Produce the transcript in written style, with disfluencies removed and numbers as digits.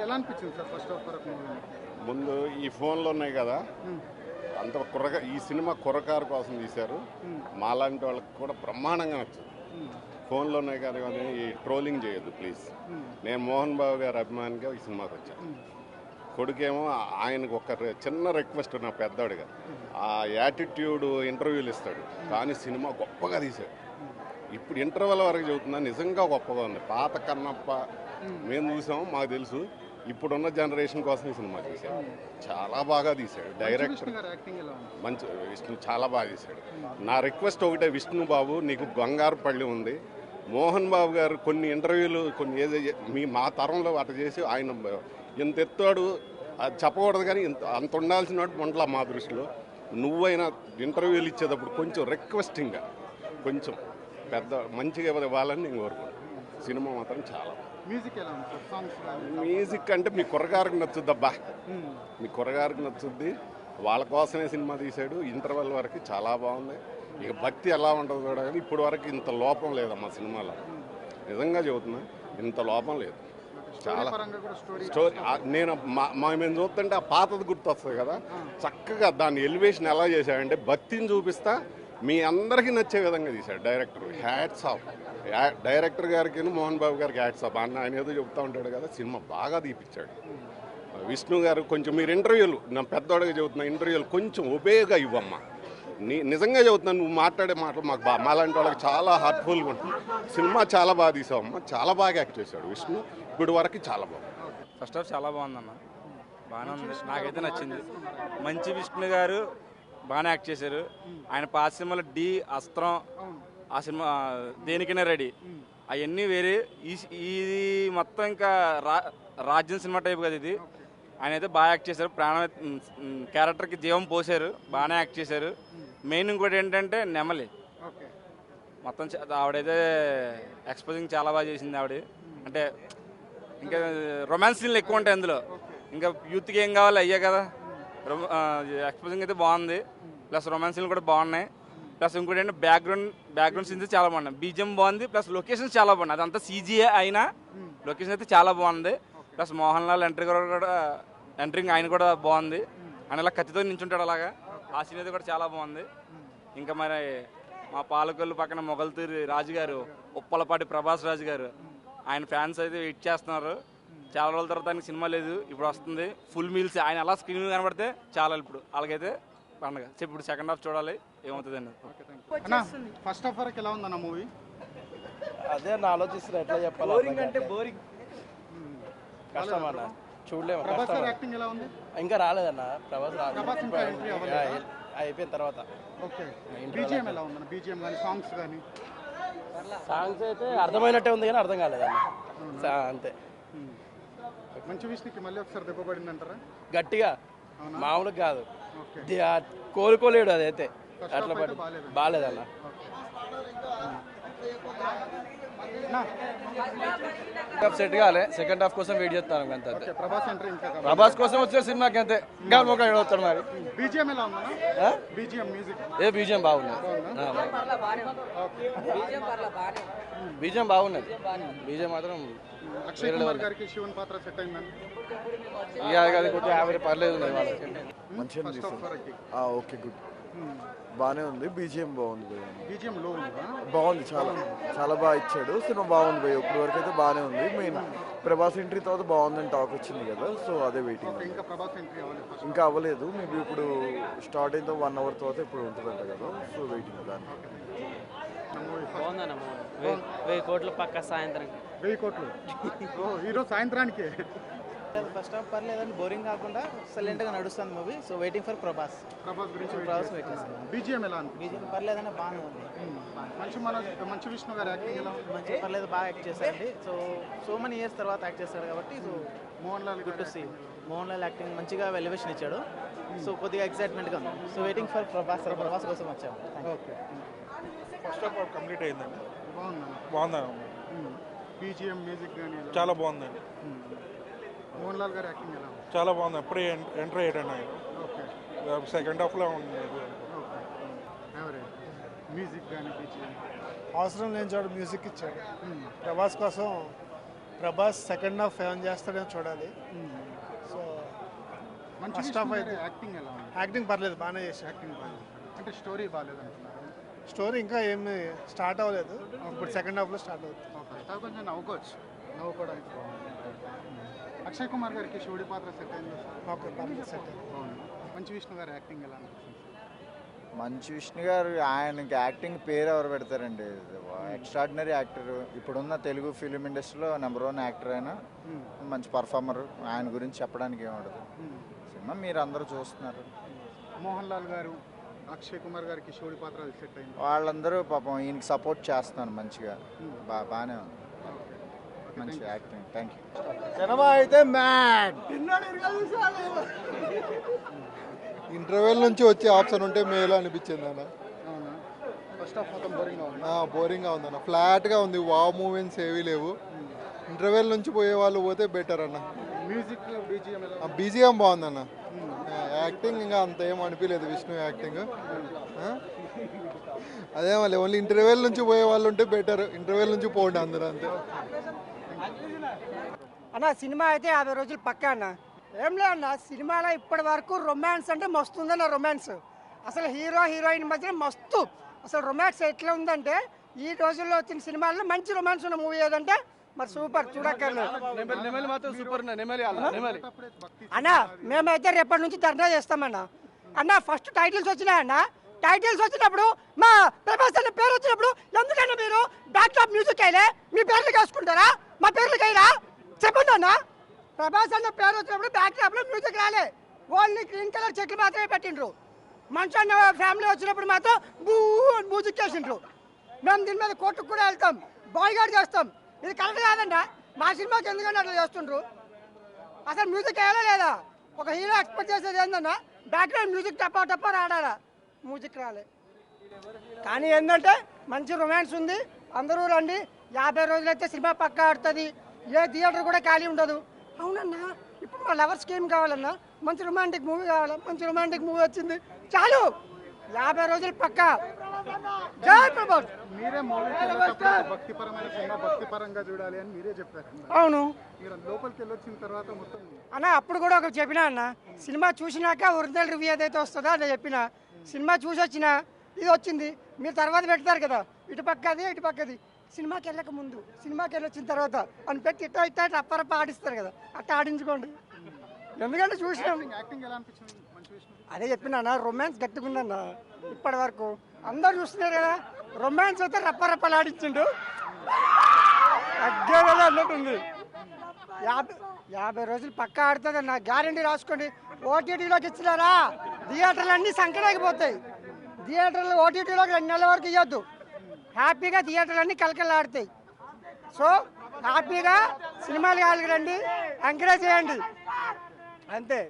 ఎలా అనిపించింది sir first half వరకు మూవీ? ముందు ఈ ఫోన్లు ఉన్నాయి కదా, అంత ఈ సినిమా కుర్రకారు కోసం తీశారు. మాలాంటి వాళ్ళకి కూడా బ్రహ్మాండంగా నచ్చింది. ఫోన్లో ఉన్నాయి కానీ ఈ ట్రోలింగ్ చేయొద్దు ప్లీజ్. నేను మోహన్ బాబు గారి అభిమానిగా ఈ సినిమాకి వచ్చాను. కొడుకేమో ఆయనకు ఒక చిన్న రిక్వెస్ట్, నా పెద్దవాడిగా, ఆ యాటిట్యూడ్ ఇంటర్వ్యూలు ఇస్తాడు కానీ సినిమా గొప్పగా తీశాడు. ఇప్పుడు ఇంటర్వెల్ వరకు చెబుతున్నా, నిజంగా గొప్పగా ఉంది. పాత కన్నప్ప మేము చూసాము, మాకు తెలుసు. ఇప్పుడున్న జనరేషన్ కోసం ఈ సినిమా తీశాడు, చాలా బాగా తీశాడు. డైరెక్టర్ మంచి, విష్ణు చాలా బాగా తీశాడు. నా రిక్వెస్ట్ ఒకటే, విష్ణు బాబు నీకు బంగారు పళ్ళి ఉంది. మోహన్ బాబు గారు కొన్ని ఇంటర్వ్యూలు కొన్ని మా తరంలో అటు చేసి ఆయన ఇంత ఎత్తాడు, అది చెప్పకూడదు కానీ అంత ఉండాల్సిన వాడు వంటల మా దృష్టిలో. నువ్వైనా ఇంటర్వ్యూలు ఇచ్చేటప్పుడు కొంచెం రిక్వెస్టింగ్గా, కొంచెం పెద్ద మంచిగా ఇవ్వాలని నేను కోరుకుంటాను. సినిమా మాత్రం చాలా మ్యూజిక్ అంటే మీ కుర్రగారికి నచ్చుద్దబ్బా, మీ కుర్రగారికి నచ్చుద్ది. వాళ్ళ కోసమే సినిమా తీశాడు. ఇంటర్వెల్ వరకు చాలా బాగుంది. ఇక భక్తి ఎలా ఉంటుందో కూడా, కానీ ఇప్పటి వరకు ఇంత లోపం లేదమ్మా సినిమాలో. నిజంగా చెబుతున్నా, ఇంత లోపం లేదు. చాలా స్టోరీ నేను మేము చూస్తుంటే ఆ పాతది గుర్తొస్తుంది కదా, చక్కగా దాన్ని ఎలివేషన్ ఎలా చేశాడంటే భక్తిని చూపిస్తా మీ అందరికీ నచ్చే విధంగా తీశాడు డైరెక్టర్. హ్యాట్స్ ఆఫ్ డైరెక్టర్ గారికి, మోహన్ బాబు గారికి హ్యాట్స్ ఆఫ్. ఆయన ఏదో చెప్తూ ఉంటాడు కదా, సినిమా బాగా తీపిచ్చాడు. విష్ణు గారు కొంచెం మీరు ఇంటర్వ్యూలు, నా పెద్దవాడిగా చెబుతున్నా, ఇంటర్వ్యూలు కొంచెం ఒబేగా ఇవ్వమ్మా. నిజంగా చెబుతున్నాను, నువ్వు మాట్లాడే మాటలు మాకు మాలాంటి వాళ్ళకి చాలా హార్ట్ఫుల్గా ఉంటుంది. సినిమా చాలా బాగా తీసావమ్మా, చాలా బాగా యాక్ట్ చేశాడు విష్ణు. ఇప్పుడు వరకు చాలా బాగుంది. ఫస్ట్ హాఫ్ చాలా బాగుందన్న, బాగానే ఉంది, నాకైతే నచ్చింది. మంచి విష్ణు గారు బాగానే యాక్ట్ చేశారు. ఆయన పాత సినిమాలో డి, అస్త్రం, ఆ సినిమా దేనికైనా రెడీ, అవన్నీ వేరే. ఇది మొత్తం ఇంకా రాజ్యం సినిమా టైప్ కదా ఇది. ఆయన అయితే బాగా యాక్ట్ చేశారు, క్యారెక్టర్కి జీవం పోసారు, బాగానే యాక్ట్ చేశారు. మెయిన్ ఇంకోటి ఏంటంటే నెమలి మొత్తం ఆవిడైతే ఎక్స్పోజింగ్ చాలా బాగా చేసింది ఆవిడ. అంటే ఇంకా రొమాన్స్ సీన్లు ఎక్కువ ఉంటాయి అందులో, ఇంకా యూత్కి ఏం కావాలి అయ్యే కదా. ఎక్స్పోజింగ్ అయితే బాగుంది, ప్లస్ రొమాన్స్ సీన్లు కూడా బాగున్నాయి. ప్లస్ ఇంకోటి ఏంటంటే బ్యాక్గ్రౌండ్ సీన్స్ చాలా బాగున్నాయి, బీజిఎం బాగుంది, ప్లస్ లొకేషన్స్ చాలా బాగున్నాయి. అదంతా సీజీఏ అయినా లొకేషన్ అయితే చాలా బాగుంది. ప్లస్ మోహన్ లాల్ ఎంట్రింగ్ ఆయన కూడా బాగుంది. ఆయన ఇలా కత్తితో నించుంటాడు అలాగా, ఆ సీన్ అయితే కూడా చాలా బాగుంది. ఇంకా మరి మా పాలకొల్లు పక్కన మొగల్తూరి రాజు గారు, ఉప్పలపాటి ప్రభాస్ రాజు గారు, ఆయన ఫ్యాన్స్ అయితే వెయిట్ చేస్తున్నారు. చాలా రోజుల తర్వాత ఆయనకి సినిమా లేదు, ఇప్పుడు వస్తుంది. ఫుల్ మీల్స్ ఆయన అలా స్క్రీన్ మీద కనబడితే చాలా, ఇప్పుడు అలాగైతే పండగ. ఇప్పుడు సెకండ్ హాఫ్ చూడాలి ఏమవుతుందండి. ఫస్ట్ హాఫ్ వరకు ఎలా ఉందన్న మూవీ? అదే నా ఆలోచిస్తున్నా ఎట్లా చెప్పాలి. బోరింగ్ అంటే బోరింగ్, కష్టం అన్న, చూడలేము. యాక్టింగ్ ఎలా ఉంది? ఇంకా రాలేదన్న, ప్రభాస్ అయిపోయిన తర్వాత. బీజిఎం ఎలా ఉందన్న? బీజిఎం కానీ సాంగ్స్ కానీ? సాంగ్స్ అయితే అర్థమైనట్టే ఉంది కానీ అర్థం కాలేదన్న, అంతే. మంచి విష్ణుకి మళ్ళీ ఒకసారి దెబ్బ పడింది అంటారా? గట్టిగా, మామూలుగా కాదు, కోలుకోలేడు. అదైతే అట్లా బాగాలేదన్న. సెట్ కాలే, సెకండ్ హాఫ్ కోసం వెయిట్ చేస్తాను అంతే. ప్రభాస్ కోసం వచ్చే సినిమాకి అంతే, ఇంకా ఒక వస్తాడు మరి. బీజిఎం ఎలా ఉందన్న? బీజిఎం మ్యూజిక్ బీజిఎం బాగున్నది, బీజిఎం బాగున్నది. బీజిఎం మాత్రం అక్షయ్ కుమార్ గారికి శివన్ పాత్ర సెట్ అయిందని కొంచెం యావరేజ్ పర్లేదు. మంచిగా ఓకే, గుడ్, బాగానే ఉంది. బీజిఎం బాగుంది, బీజిఎం లో బాగుంది, చాలా చాలా బాగా ఇచ్చాడు. సినిమా బాగుంది భయ్, ఇప్పటి వరకు అయితే బాగానే ఉంది. మెయిన్ ప్రభాస్ ఎంట్రీ తర్వాత బాగుందని టాక్ వచ్చింది కదా, సో అదే వెయిటింగ్. ఇంకా అవ్వలేదు, మేబీ ఇప్పుడు స్టార్ట్ అయితే 1 hour తర్వాత ఇప్పుడు ఉంటుందంట కదా, సో వెయిటింగ్ దాన్ని. బాగుందన్న, 1000 కోట్లు పక్క సాయంత్రం. 1000 కోట్లు ఈరోజు సాయంత్రానికి. ఫస్ట్ హాఫ్ పర్లేదని, బోరింగ్ కాకుండా సైలెంట్గా నడుస్తుంది movie. So waiting for Prabhas గురించి. వెయిట్ చేస్తాను. బీజిఎం ఎలా ఉంది? బీజిఎం పర్లేదని బాగానే ఉంది. మంచి విష్ణు గారు యాక్టింగ్ ఎలా ఉంది? మంచి పర్లేదు, బాగా యాక్ట్ చేశారండి. సో మెనీ ఇయర్స్ తర్వాత యాక్ట్ చేస్తాడు కాబట్టి, so Mohanlal good to see. Mohanlal acting మంచిగా ఎలివేషన్ ఇచ్చాడు. సో కొద్దిగా ఎక్సైట్మెంట్గా ఉంది. సో వెయిటింగ్ ఫర్ ప్రభాస్ కోసం వచ్చాము. ఓకే. ఫస్ట్ హాఫ్ కంప్లీట్ అయిందండి, బాగుందండి. బీజిఎం మ్యూజిక్ కానీ చాలా బాగుందండి. మోహన్ లాల్ గారు యాక్టింగ్ ఎలా ఉంది? చాలా బాగుంది, అప్పుడే ఎంటర్ అయ్యాడు ఆయన. సెకండ్ హాఫ్లో ఉంది. మ్యూజిక్ కానీ బీజిఎం అవసరం లేని చోట మ్యూజిక్ ఇచ్చాడు. ప్రభాస్ కోసం ప్రభాస్ సెకండ్ హాఫ్ ఏం చేస్తాడో చూడాలి. సో మంచి ఫస్ట్ విష్ణు హాఫ్ గారి అయితే యాక్టింగ్ ఎలా ఉంది? యాక్టింగ్ పర్లేదు, బాగానే చేశాడు. యాక్టింగ్ బాగాలేదు అంటే స్టోరీ బాగాలేదు అంటున్నారు. స్టోరీ ఇంకా ఏమి స్టార్ట్ అవ్వలేదు, ఇప్పుడు సెకండ్ హాఫ్లో స్టార్ట్ అవుతుంది. ఓకే, అది కొంచెం నవ్వుకోవచ్చు, నవ్వుకోవడానికి బాగుంది. అక్షయ్ కుమార్ గారికి శివుడి పాత్ర సెట్ అయింది సార్. ఓకే, పర్లేదు, సెట్ బాగుంది. మంచి విష్ణు గారి యాక్టింగ్ ఎలా అనిపిస్తుంది? మంచు విష్ణు గారు ఆయనకి యాక్టింగ్ పేరు ఎవరు పెడతారండి? ఎక్స్ట్రాడినరీ యాక్టర్, ఇప్పుడున్న తెలుగు ఫిలిం ఇండస్ట్రీలో నెంబర్ 1 యాక్టర్ అయినా మంచి పర్ఫార్మర్. ఆయన గురించి చెప్పడానికి ఏముండదు. సినిమా మీరు అందరూ చూస్తున్నారు. మోహన్ లాల్ గారు అక్షయ్ కుమార్ గారికి శివుడి పాత్ర సెట్ అయింది. వాళ్ళందరూ పాపం ఈయనకి సపోర్ట్ చేస్తున్నారు మంచిగా. బాగానే ఉంది, మంచి యాక్టింగ్. Thank you. సినిమా అయితే మ్యాడ్. ఇంటర్వెల్ నుంచి వచ్చే ఆప్షన్ ఉంటే మేలు అనిపించింది అన్న. అవునా? ఫస్ట్ హాఫ్ మొత్తం బోరింగ్గా ఉంది. బోరింగ్గా ఉందన్న, ఫ్లాట్గా ఉంది, వావ్ మూమెంట్స్ ఏవీ లేవు. ఇంటర్వెల్ నుంచి పోయే వాళ్ళు పోతే బెటర్ అన్న. మ్యూజిక్ బీజిఎం ఎలా? బీజిఎం బాగుందన్న. యాక్టింగ్ ఇంకా అంత ఏం అనిపించలేదు విష్ణు యాక్టింగ్. అదే మళ్ళీ ఓన్లీ ఇంటర్వెల్ నుంచి పోయే వాళ్ళు ఉంటే బెటర్. ఇంటర్వెల్ నుంచి పోండి అందరూ, అంతే. అన్న సినిమా అయితే 50 రోజులు పక్కా అన్న. ఏం లే అన్న, సినిమాలో ఇప్పటి వరకు రొమాన్స్ అంటే మస్తు ఉందన్న. రొమాన్స్ అసలు హీరో హీరోయిన్ మధ్య మస్తు అసలు రొమాన్స్ ఎట్లా ఉందంటే, ఈ రోజుల్లో వచ్చిన సినిమాల్లో మంచి రొమాన్స్ ఉన్న మూవీ ఏదంటే మరి సూపర్, చూడక్కర్లేదు అన్న. మేమైతే రేపటి నుంచి ధర్నా చేస్తామన్నా. అన్న ఫస్ట్ టైటిల్స్ వచ్చినాయన్న, టైటిల్స్ వచ్చినప్పుడు మా ప్రభాస్ అన్న పేరు వచ్చినప్పుడు ఎందుకన్నా మీరు బ్యాక్ డ్రాప్ మ్యూజిక్ అయిలే? మీ పేర్లు వేసుకుంటారా? మా పేర్లు అయినా చెప్పండి అన్న. ప్రభాస్ అన్న పేరు వచ్చినప్పుడు బ్యాక్ డ్రాప్ లో మ్యూజిక్ రాలే, ఓన్లీ గ్రీన్ కలర్ చెట్లు మాత్రమే పెట్టిండ్రు. మంచి అన్న ఫ్యామిలీ వచ్చినప్పుడు మాత్రం బూ మ్యూజిక్ వేసిండ్రు. మేము దీని మీద కోర్టుకు కూడా వెళ్తాం, బాయ్ గార్డ్ చేస్తాం. ఇది కరెక్ట్ కాదండి. మా సినిమాకి ఎందుకంటే అట్లా చేస్తుండ్రు? అసలు మ్యూజిక్ వేయాలా లేదా? ఒక హీరో ఎక్స్పెక్ట్ చేసేది ఏంటన్నా, బ్యాక్గ్రౌండ్ మ్యూజిక్ టప్పా టప్పా రాడాలా, మ్యూజిక్ రాలే. కానీ ఏంటంటే మంచి రొమాన్స్ ఉంది, అందరూ రండి. 50 రోజులైతే సినిమా పక్కా ఆడుతుంది, ఏ థియేటర్ కూడా ఖాళీ ఉండదు. అవునన్నా, ఇప్పుడు మా లవర్స్కి ఏం కావాలన్నా? మంచి రొమాంటిక్ మూవీ కావాలా? మంచి రొమాంటిక్ మూవీ వచ్చింది చాలు, 50 రోజులు పక్కా. జై ప్రభాస్. మీరే మూవీ భక్తిపరమైన సినిమా, భక్తిపరంగా చూడాలి అని మీరే చెప్పారు. అవును, మీరు లోపలికి వెళ్ళొచ్చిన తర్వాత మొత్తం అన్న అప్పుడు కూడా ఒక చెప్పినా అన్న, సినిమా చూసినాక ఒరిజినల్ రివ్యూ ఏదైతే వస్తుందో అదే చెప్పిన. సినిమా చూసి వచ్చిన ఇది వచ్చింది, మీరు తర్వాత పెడతారు కదా ఇటు పక్కది ఇటు పక్కది. సినిమాకి వెళ్ళక ముందు, సినిమాకి వెళ్ళొచ్చిన తర్వాత అని పెట్టి ఇట్లా ఇట్లా అప్పరప్ప ఆడిస్తారు కదా, అట్లా ఆడించుకోండి. ఎందుకంటే చూసినాం. యాక్టింగ్ ఎలా అనిపించింది మంచి విష్ణు? అదే చెప్పినా, రొమాన్స్ గట్టిగా ఉందన్న. ఇప్పటి వరకు అందరు చూస్తున్నారు కదా, రొమాన్స్ అయితే రప్పరప్పలాడించిండు, అగ్గే కదా అన్నట్టుంది. 50 రోజులు పక్కా ఆడుతుంది అన్న, గ్యారంటీ రాసుకోండి. ఓటీటీలోకి ఇచ్చినారా, థియేటర్లు అన్నీ సంకటాగిపోతాయి. థియేటర్లు ఓటీటీలోకి 2 నెలల వరకు ఇవ్వద్దు, హ్యాపీగా థియేటర్లు అన్నీ కలకలాడుతాయి. సో హ్యాపీగా సినిమాలు కాలికి రండి, ఎంకరేజ్ చేయండి, అంతే.